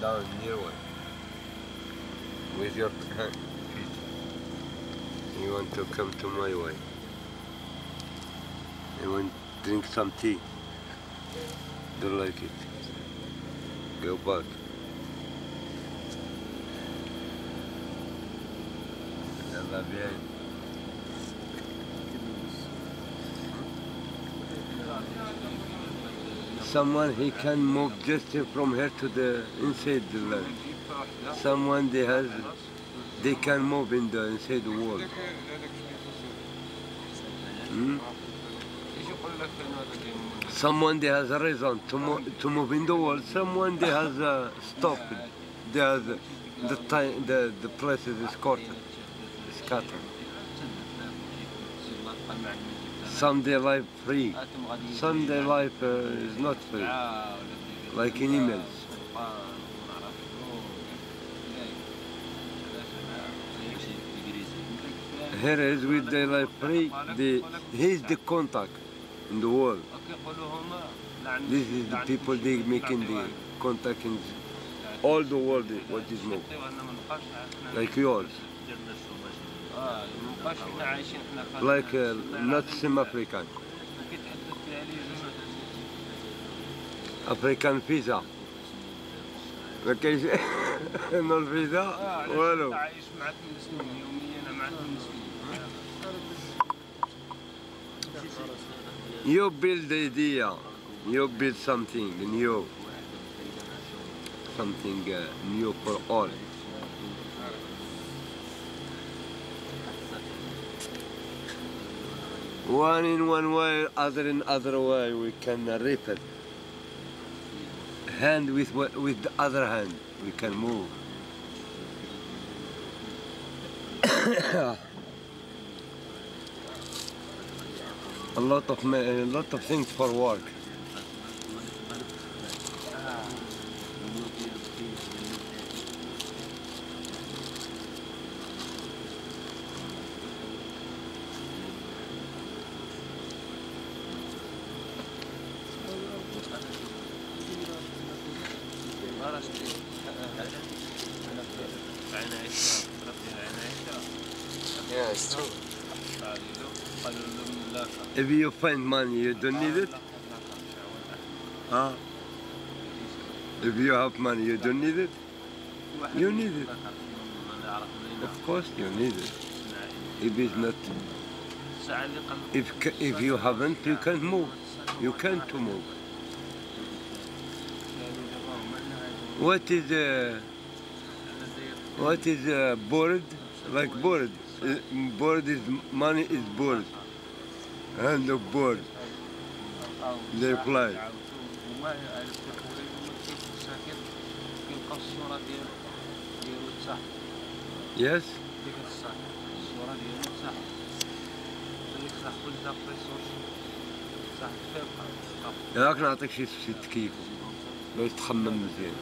Down near one with your feet. You want to come to my way. You want to drink some tea. Don't like it. Go back. Yalla bien. Someone he can move just from here to the inside the land. Someone they has they can move inside the world. Someone they has a reason to move in the world. Someone they has stopped. They has the time. The places is scattered. Some their life free. Some their life is not free. Like animals. Here is with their life free. He's the contact in the world. This is the people they making the contact in all the world. What is more like yours, like not some African visa. ما كاينش إنه الفيزا والو. You build the idea, you build something new, something new for all. One in one way, other in other way, we can rip it. Hand with the other hand, we can move. A lot of things for work. Yeah, it's true. If you find money, you don't need it? Huh? If you have money, you don't need it? You need it. Of course you need it. If it's not, if you haven't, you can't move. You can't move. What is board? Like board. Board is money is board. Hand of board. They fly. Yes? راك نعطيك شي تكييف باش تخمم مزيان.